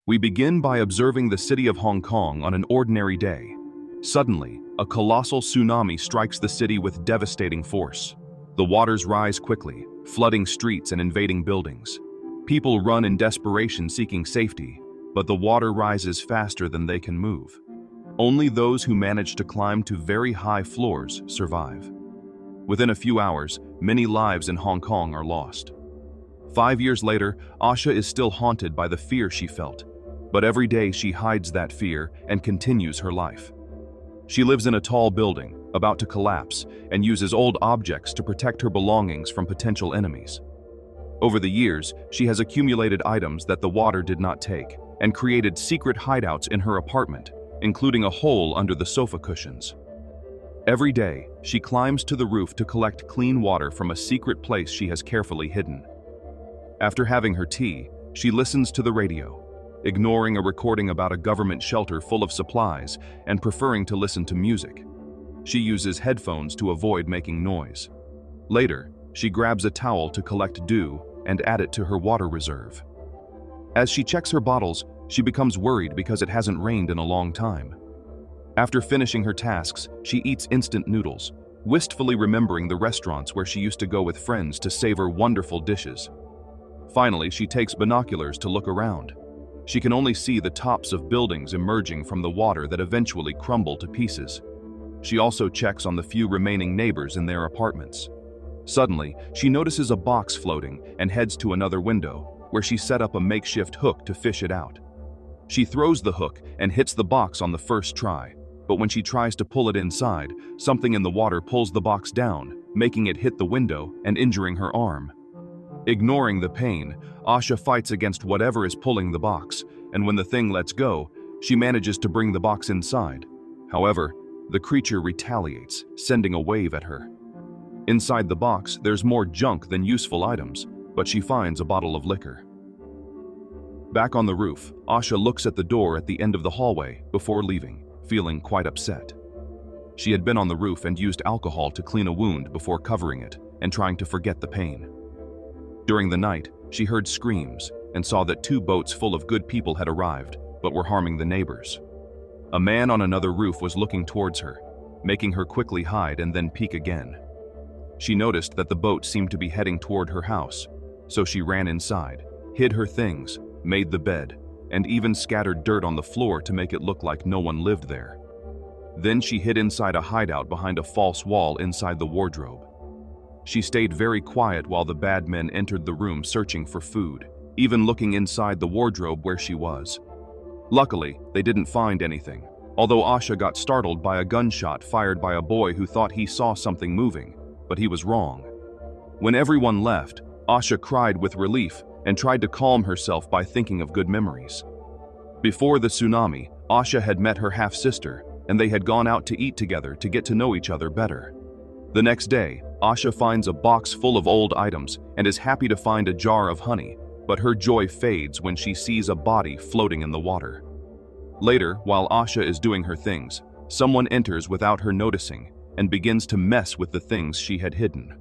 We begin by observing the city of Hong Kong on an ordinary day. Suddenly, a colossal tsunami strikes the city with devastating force. The waters rise quickly, flooding streets and invading buildings. People run in desperation seeking safety, but the water rises faster than they can move. Only those who manage to climb to very high floors survive. Within a few hours, many lives in Hong Kong are lost. 5 years later, Asha is still haunted by the fear she felt, but every day she hides that fear and continues her life. She lives in a tall building, about to collapse, and uses old objects to protect her belongings from potential enemies. Over the years, she has accumulated items that the water did not take, and created secret hideouts in her apartment, including a hole under the sofa cushions. Every day, she climbs to the roof to collect clean water from a secret place she has carefully hidden. After having her tea, she listens to the radio, ignoring a recording about a government shelter full of supplies and preferring to listen to music. She uses headphones to avoid making noise. Later, she grabs a towel to collect dew and add it to her water reserve. As she checks her bottles, she becomes worried because it hasn't rained in a long time. After finishing her tasks, she eats instant noodles, wistfully remembering the restaurants where she used to go with friends to savor wonderful dishes. Finally, she takes binoculars to look around. She can only see the tops of buildings emerging from the water that eventually crumble to pieces. She also checks on the few remaining neighbors in their apartments. Suddenly, she notices a box floating and heads to another window, where she set up a makeshift hook to fish it out. She throws the hook and hits the box on the first try, but when she tries to pull it inside, something in the water pulls the box down, making it hit the window and injuring her arm. Ignoring the pain, Asha fights against whatever is pulling the box, and when the thing lets go, she manages to bring the box inside. However, the creature retaliates, sending a wave at her. Inside the box, there's more junk than useful items, but she finds a bottle of liquor. Back on the roof, Asha looks at the door at the end of the hallway before leaving, feeling quite upset. She had been on the roof and used alcohol to clean a wound before covering it and trying to forget the pain. During the night, she heard screams and saw that 2 boats full of good people had arrived, but were harming the neighbors. A man on another roof was looking towards her, making her quickly hide and then peek again. She noticed that the boat seemed to be heading toward her house, so she ran inside, hid her things, made the bed, and even scattered dirt on the floor to make it look like no one lived there. Then she hid inside a hideout behind a false wall inside the wardrobe. She stayed very quiet while the bad men entered the room searching for food, even looking inside the wardrobe where she was. Luckily, they didn't find anything, although Asha got startled by a gunshot fired by a boy who thought he saw something moving, but he was wrong. When everyone left, Asha cried with relief and tried to calm herself by thinking of good memories. Before the tsunami, Asha had met her half-sister, and they had gone out to eat together to get to know each other better. The next day, Asha finds a box full of old items and is happy to find a jar of honey, but her joy fades when she sees a body floating in the water. Later, while Asha is doing her things, someone enters without her noticing and begins to mess with the things she had hidden.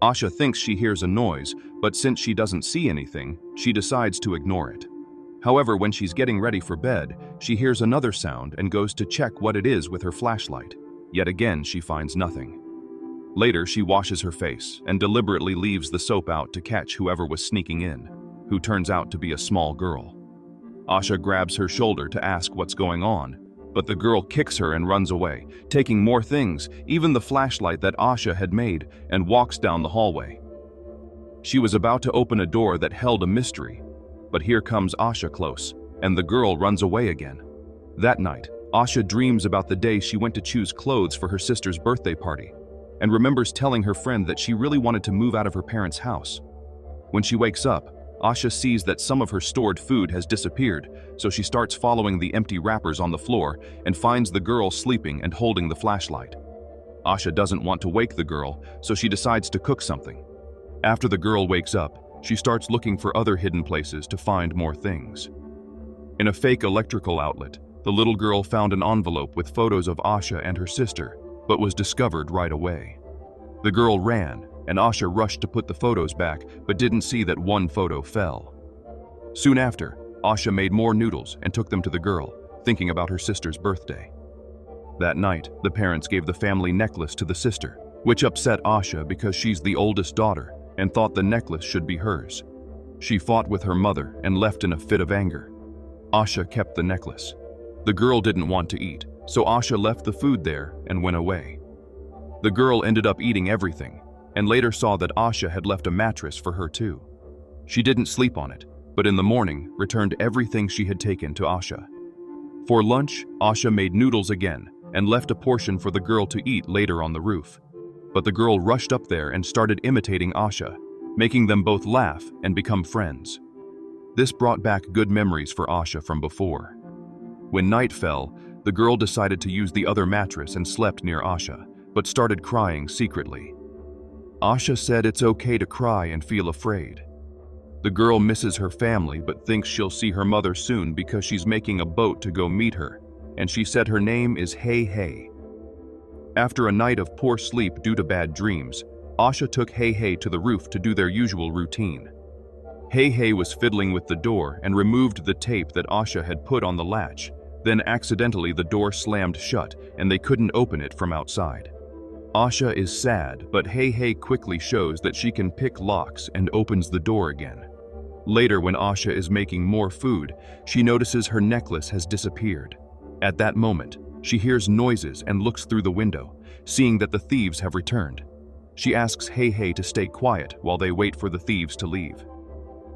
Asha thinks she hears a noise, but since she doesn't see anything, she decides to ignore it. However, when she's getting ready for bed, she hears another sound and goes to check what it is with her flashlight. Yet again, she finds nothing. Later, she washes her face and deliberately leaves the soap out to catch whoever was sneaking in, who turns out to be a small girl. Asha grabs her shoulder to ask what's going on, but the girl kicks her and runs away, taking more things, even the flashlight that Asha had made, and walks down the hallway. She was about to open a door that held a mystery, but here comes Asha close, and the girl runs away again. That night, Asha dreams about the day she went to choose clothes for her sister's birthday party, and remembers telling her friend that she really wanted to move out of her parents' house. When she wakes up, Asha sees that some of her stored food has disappeared, so she starts following the empty wrappers on the floor and finds the girl sleeping and holding the flashlight. Asha doesn't want to wake the girl, so she decides to cook something. After the girl wakes up, she starts looking for other hidden places to find more things. In a fake electrical outlet, the little girl found an envelope with photos of Asha and her sister, but was discovered right away. The girl ran, and Asha rushed to put the photos back, but didn't see that one photo fell. Soon after, Asha made more noodles and took them to the girl, thinking about her sister's birthday. That night, the parents gave the family necklace to the sister, which upset Asha because she's the oldest daughter and thought the necklace should be hers. She fought with her mother and left in a fit of anger. Asha kept the necklace. The girl didn't want to eat, so Asha left the food there and went away. The girl ended up eating everything, and later saw that Asha had left a mattress for her too. She didn't sleep on it, but in the morning returned everything she had taken to Asha. For lunch, Asha made noodles again and left a portion for the girl to eat later on the roof. But the girl rushed up there and started imitating Asha, making them both laugh and become friends. This brought back good memories for Asha from before. When night fell, the girl decided to use the other mattress and slept near Asha, but started crying secretly. Asha said it's okay to cry and feel afraid. The girl misses her family but thinks she'll see her mother soon because she's making a boat to go meet her, and she said her name is Hey Hey. After a night of poor sleep due to bad dreams, Asha took Hey Hey to the roof to do their usual routine. Hey Hey was fiddling with the door and removed the tape that Asha had put on the latch. Then accidentally the door slammed shut and they couldn't open it from outside. Asha is sad, but Hey Hey quickly shows that she can pick locks and opens the door again. Later, when Asha is making more food, she notices her necklace has disappeared. At that moment, she hears noises and looks through the window, seeing that the thieves have returned. She asks Hey Hey to stay quiet while they wait for the thieves to leave.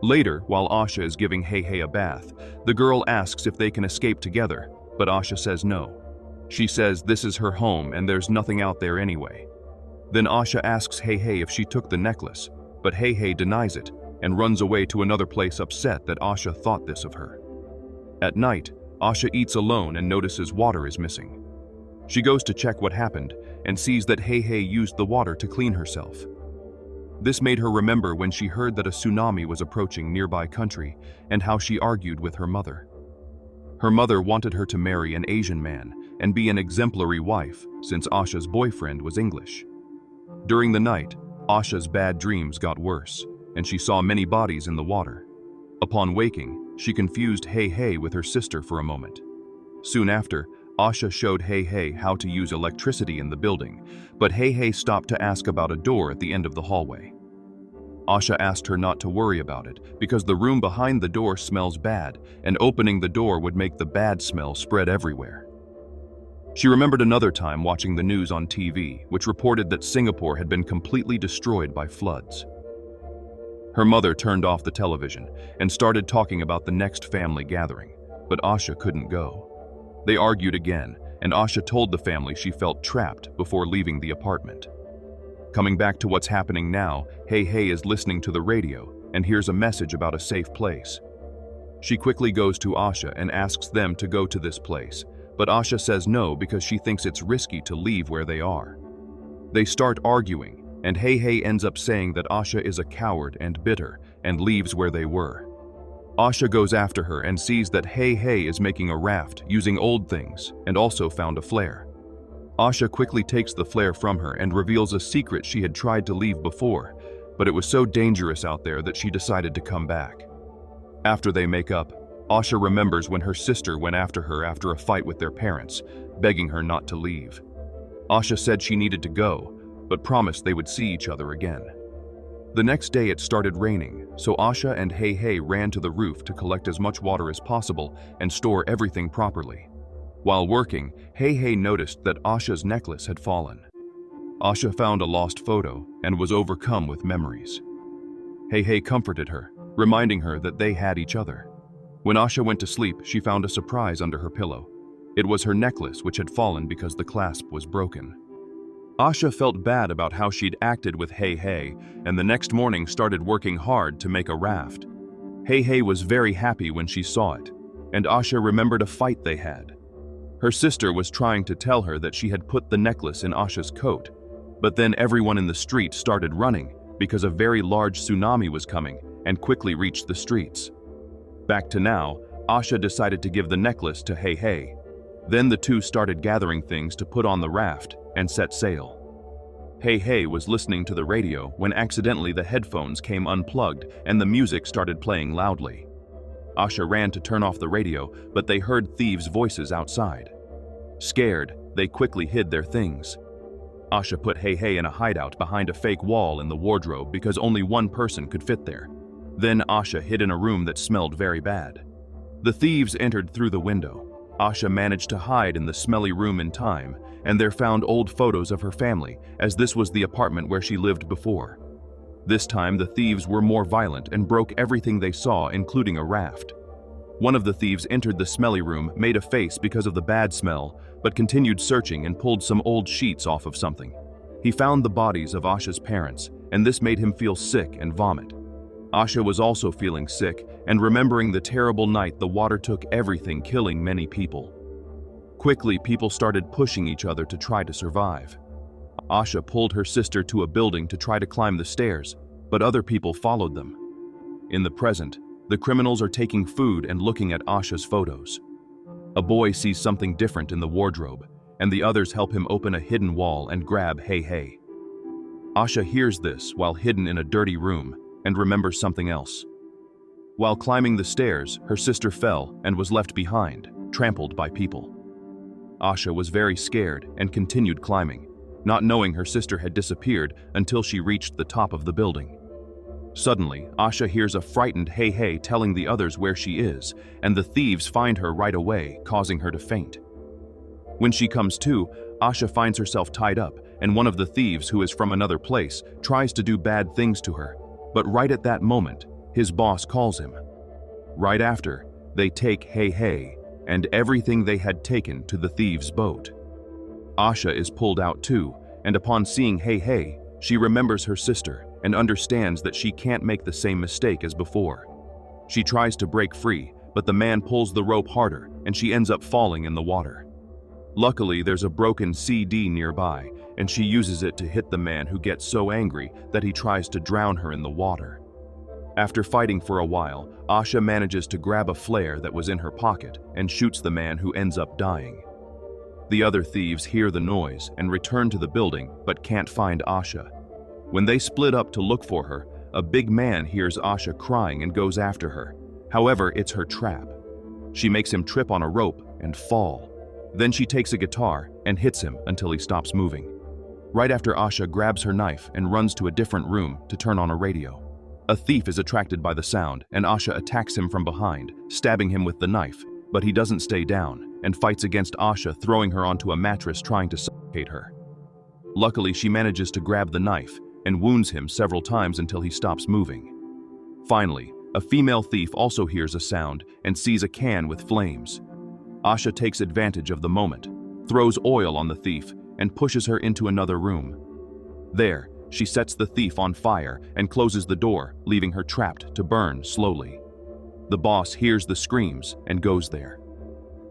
Later, while Asha is giving Hey Hey a bath, the girl asks if they can escape together, but Asha says no. She says this is her home and there's nothing out there anyway. Then Asha asks Hey Hey if she took the necklace, but Hey Hey denies it and runs away to another place upset that Asha thought this of her. At night, Asha eats alone and notices water is missing. She goes to check what happened and sees that Hey Hey used the water to clean herself. This made her remember when she heard that a tsunami was approaching nearby country and how she argued with her mother. Her mother wanted her to marry an Asian man and be an exemplary wife since Asha's boyfriend was English. During the night, Asha's bad dreams got worse and she saw many bodies in the water. Upon waking, she confused Hey Hey with her sister for a moment. Soon after, Asha showed Hey Hey how to use electricity in the building, but Hey Hey stopped to ask about a door at the end of the hallway. Asha asked her not to worry about it because the room behind the door smells bad, and opening the door would make the bad smell spread everywhere. She remembered another time watching the news on TV, which reported that Singapore had been completely destroyed by floods. Her mother turned off the television and started talking about the next family gathering, but Asha couldn't go. They argued again, and Asha told the family she felt trapped before leaving the apartment. Coming back to what's happening now, Hey Hey is listening to the radio and hears a message about a safe place. She quickly goes to Asha and asks them to go to this place, but Asha says no because she thinks it's risky to leave where they are. They start arguing, and Hey Hey ends up saying that Asha is a coward and bitter and leaves where they were. Asha goes after her and sees that Hey Hey is making a raft using old things and also found a flare. Asha quickly takes the flare from her and reveals a secret she had tried to leave before, but it was so dangerous out there that she decided to come back. After they make up, Asha remembers when her sister went after her after a fight with their parents, begging her not to leave. Asha said she needed to go, but promised they would see each other again. The next day it started raining, so Asha and Hey Hey ran to the roof to collect as much water as possible and store everything properly. While working, Hey Hey noticed that Asha's necklace had fallen. Asha found a lost photo and was overcome with memories. Hey Hey comforted her, reminding her that they had each other. When Asha went to sleep, she found a surprise under her pillow. It was her necklace, which had fallen because the clasp was broken. Asha felt bad about how she'd acted with Hey Hey, and the next morning started working hard to make a raft. Hey Hey was very happy when she saw it, and Asha remembered a fight they had. Her sister was trying to tell her that she had put the necklace in Asha's coat, but then everyone in the street started running because a very large tsunami was coming and quickly reached the streets. Back to now, Asha decided to give the necklace to Hey Hey. Then the two started gathering things to put on the raft and set sail. Hey Hey was listening to the radio when accidentally the headphones came unplugged and the music started playing loudly. Asha ran to turn off the radio, but they heard thieves' voices outside. Scared, they quickly hid their things. Asha put Hey Hey in a hideout behind a fake wall in the wardrobe because only one person could fit there. Then Asha hid in a room that smelled very bad. The thieves entered through the window. Asha managed to hide in the smelly room in time, and there found old photos of her family, as this was the apartment where she lived before. This time the thieves were more violent and broke everything they saw, including a raft. One of the thieves entered the smelly room, made a face because of the bad smell, but continued searching and pulled some old sheets off of something. He found the bodies of Asha's parents, and this made him feel sick and vomit. Asha was also feeling sick and remembering the terrible night the water took everything, killing many people. Quickly, people started pushing each other to try to survive. Asha pulled her sister to a building to try to climb the stairs, but other people followed them. In the present, the criminals are taking food and looking at Asha's photos. A boy sees something different in the wardrobe, and the others help him open a hidden wall and grab Hey Hey. Asha hears this while hidden in a dirty room and remembers something else. While climbing the stairs, her sister fell and was left behind, trampled by people. Asha was very scared and continued climbing, not knowing her sister had disappeared until she reached the top of the building. Suddenly, Asha hears a frightened Hey Hey telling the others where she is, and the thieves find her right away, causing her to faint. When she comes to, Asha finds herself tied up, and one of the thieves, who is from another place, tries to do bad things to her. But right at that moment, his boss calls him. Right after, they take Hey Hey and everything they had taken to the thieves' boat. Asha is pulled out too, and upon seeing Hey Hey, she remembers her sister and understands that she can't make the same mistake as before. She tries to break free, but the man pulls the rope harder and she ends up falling in the water. Luckily, there's a broken CD nearby, and she uses it to hit the man, who gets so angry that he tries to drown her in the water. After fighting for a while, Asha manages to grab a flare that was in her pocket and shoots the man, who ends up dying. The other thieves hear the noise and return to the building but can't find Asha. When they split up to look for her, a big man hears Asha crying and goes after her. However, it's her trap. She makes him trip on a rope and fall. Then she takes a guitar and hits him until he stops moving. Right after, Asha grabs her knife and runs to a different room to turn on a radio. A thief is attracted by the sound, and Asha attacks him from behind, stabbing him with the knife, but he doesn't stay down and fights against Asha, throwing her onto a mattress trying to suffocate her. Luckily, she manages to grab the knife and wounds him several times until he stops moving. Finally, a female thief also hears a sound and sees a can with flames. Asha takes advantage of the moment, throws oil on the thief, and pushes her into another room. There, she sets the thief on fire and closes the door, leaving her trapped to burn slowly. The boss hears the screams and goes there.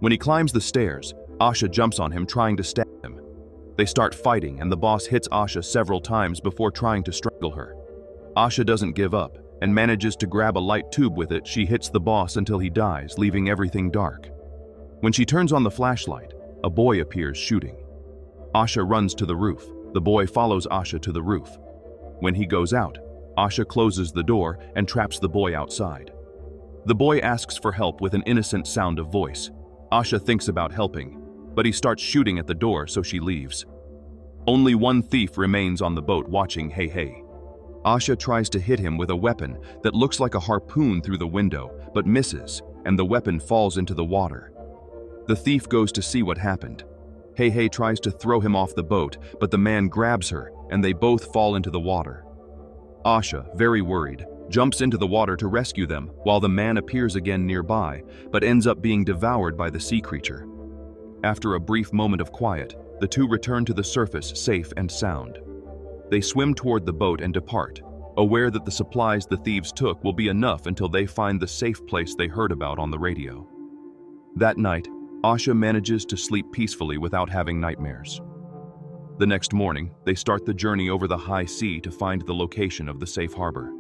When he climbs the stairs, Asha jumps on him, trying to stab him. They start fighting, and the boss hits Asha several times before trying to strangle her. Asha doesn't give up and manages to grab a light tube. With it, she hits the boss until he dies, leaving everything dark. When she turns on the flashlight, a boy appears shooting. Asha runs to the roof. The boy follows Asha to the roof. When he goes out, Asha closes the door and traps the boy outside. The boy asks for help with an innocent sound of voice. Asha thinks about helping, but he starts shooting at the door, so she leaves. Only one thief remains on the boat watching Hey Hey. Asha tries to hit him with a weapon that looks like a harpoon through the window, but misses, and the weapon falls into the water. The thief goes to see what happened. Hey Hey tries to throw him off the boat, but the man grabs her, and they both fall into the water. Asha, very worried, jumps into the water to rescue them, while the man appears again nearby, but ends up being devoured by the sea creature. After a brief moment of quiet, the two return to the surface safe and sound. They swim toward the boat and depart, aware that the supplies the thieves took will be enough until they find the safe place they heard about on the radio. That night, Asha manages to sleep peacefully without having nightmares. The next morning, they start the journey over the high sea to find the location of the safe harbor.